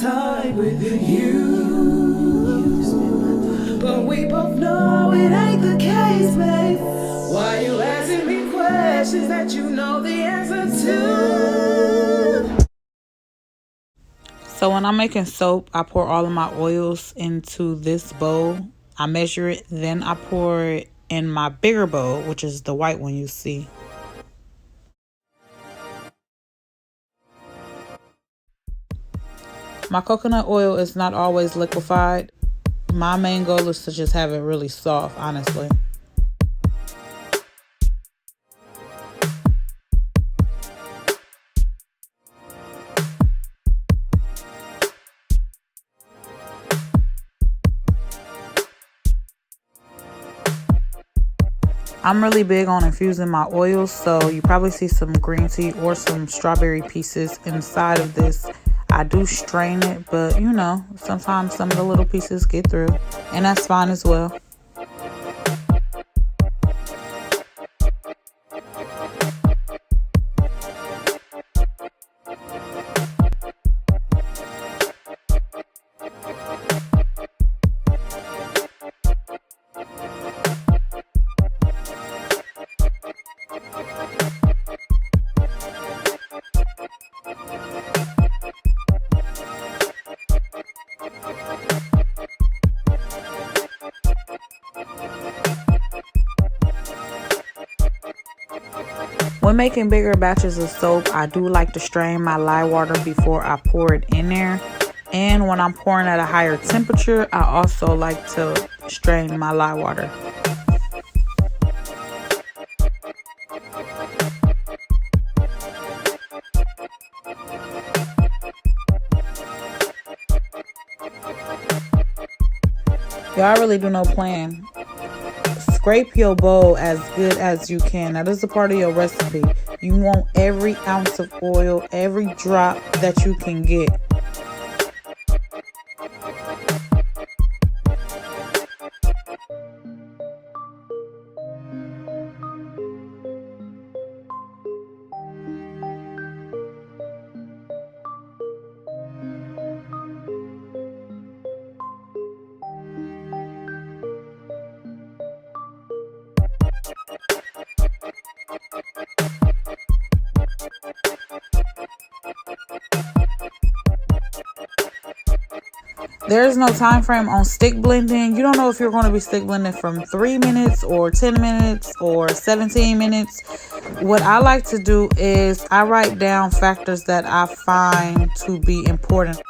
time with you. But we both know it ain't the case, babe. Why you asking me questions that you know the answer to? So when I'm making soap, I pour all of my oils into this bowl. I measure it, then I pour it in my bigger bowl, which is the white one you see. My coconut oil is not always liquefied. My main goal is to just have it really soft, honestly. I'm really big on infusing my oils, so you probably see some green tea or some strawberry pieces inside of this. I do strain it, but you know, sometimes some of the little pieces get through, and that's fine as well. When making bigger batches of soap, I do like to strain my lye water before I pour it in there. And when I'm pouring at a higher temperature, I also like to strain my lye water. Y'all really do no plan. Scrape your bowl as good as you can. That is a part of your recipe. You want every ounce of oil, every drop that you can get. There is no time frame on stick blending. You don't know if you're going to be stick blending from 3 minutes or 10 minutes or 17 minutes. What I like to do is I write down factors that I find to be important.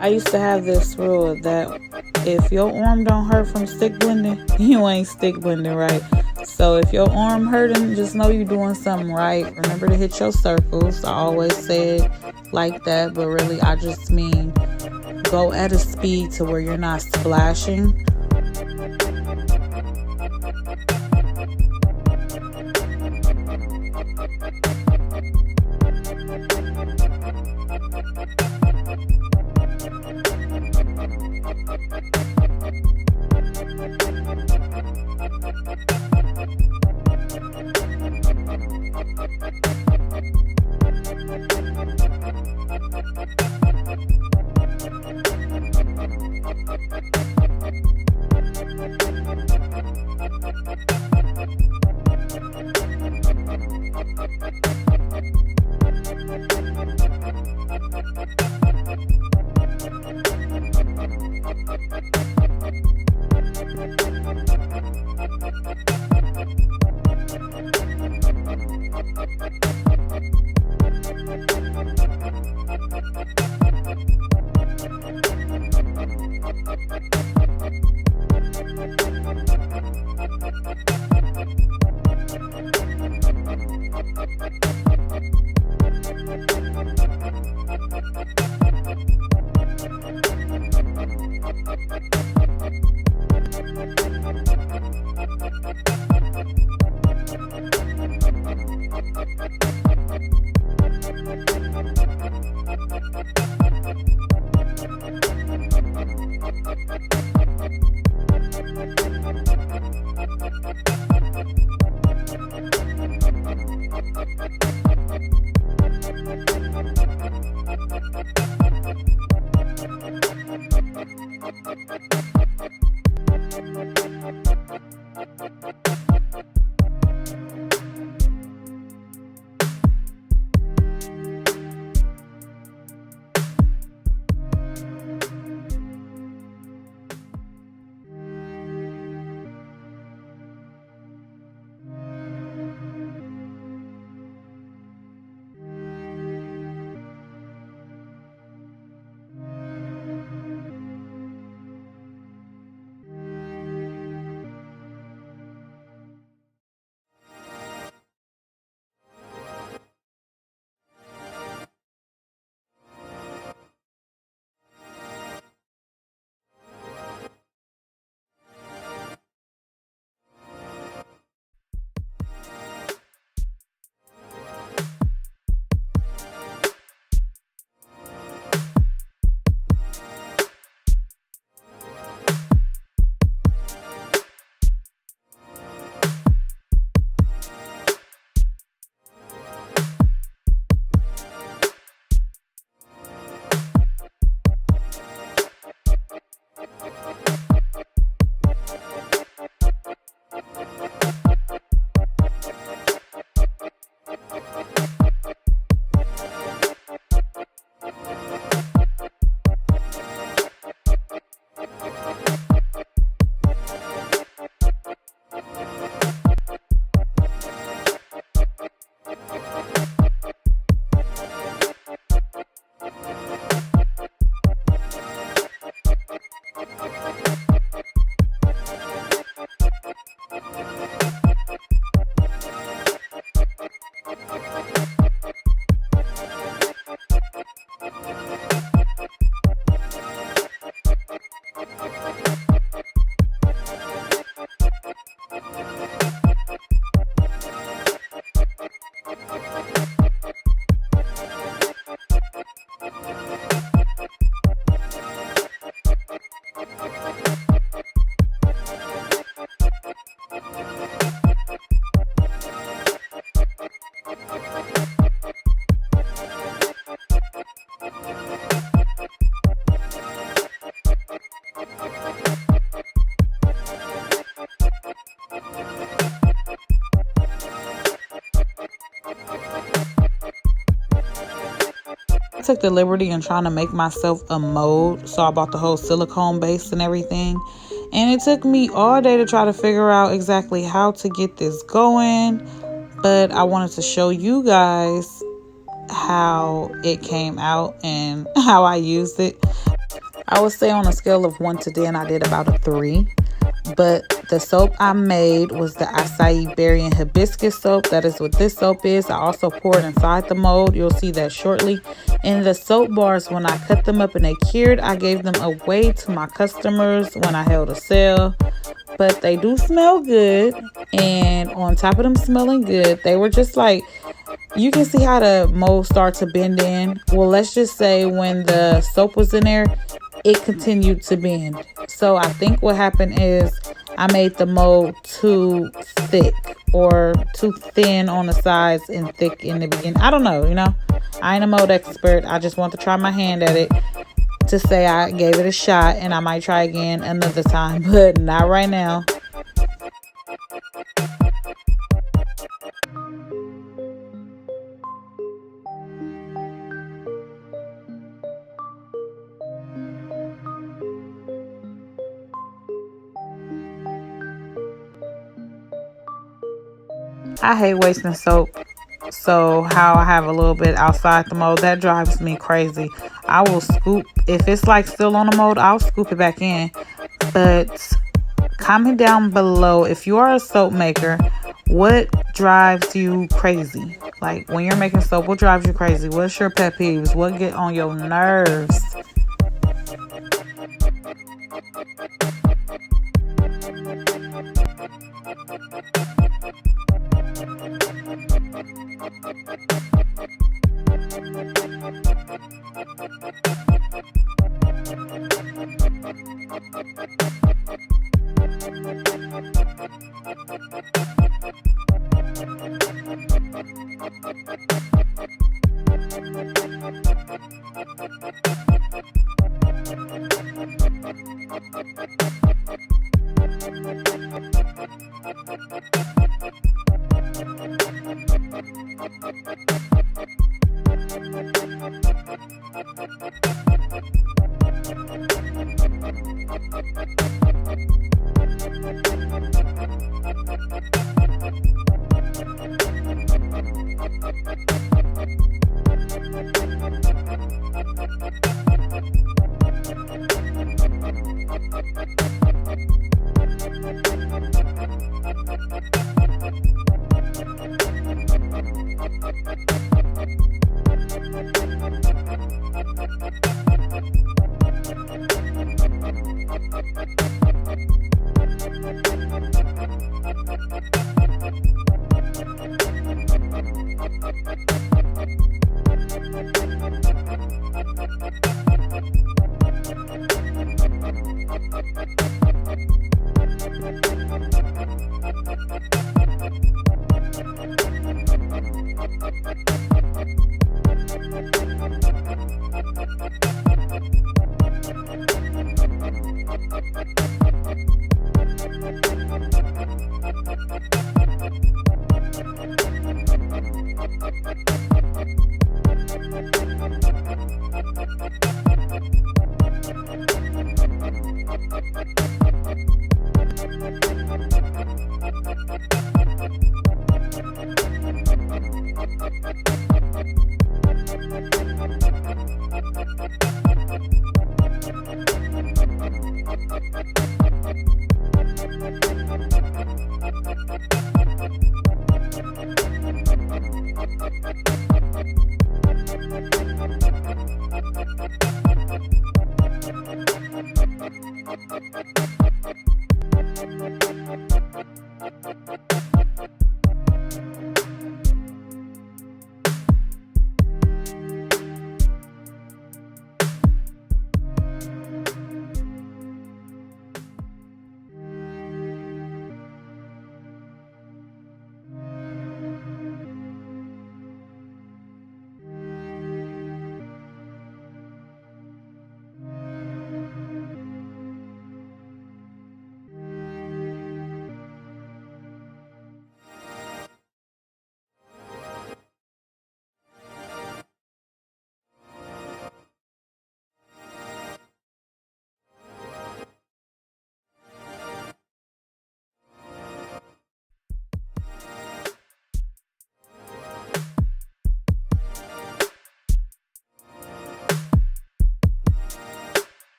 I used to have this rule that if your arm don't hurt from stick blending, you ain't stick blending right. So if your arm hurting, just know you're doing something right. Remember to hit your circles. I always say it like that, but really I just mean go at a speed to where you're not splashing. I took the liberty in trying to make myself a mold, so I bought the whole silicone base and everything. And it took me all day to try to figure out exactly how to get this going. But I wanted to show you guys how it came out and how I used it. I would say on a scale of 1 to 10, I did about a 3. But the soap I made was the acai berry and hibiscus soap. That is what this soap is. I also poured inside the mold. You'll see that shortly. And the soap bars, when I cut them up and they cured, I gave them away to my customers when I held a sale. But they do smell good. And on top of them smelling good, they were just like, you can see how the mold starts to bend in. Well, let's just say when the soap was in there, it continued to bend. So I think what happened is I made the mold too thick or too thin on the sides and thick in the beginning. I don't know, I ain't a mold expert. I just want to try my hand at it to say I gave it a shot, and I might try again another time, but not right now. I hate wasting soap. So how I have a little bit outside the mold, that drives me crazy. I will scoop, if it's like still on the mold, I'll scoop it back in. But comment down below, if you are a soap maker, what drives you crazy? Like when you're making soap, what drives you crazy? What's your pet peeves? What get on your nerves?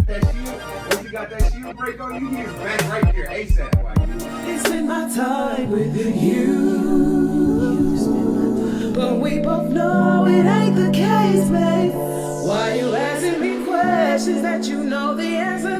That shield, once you got that shield break on you, he's back right there ASAP. Like, It's been my time with you, but we both know it ain't the case, babe. Why you asking me questions that you know the answer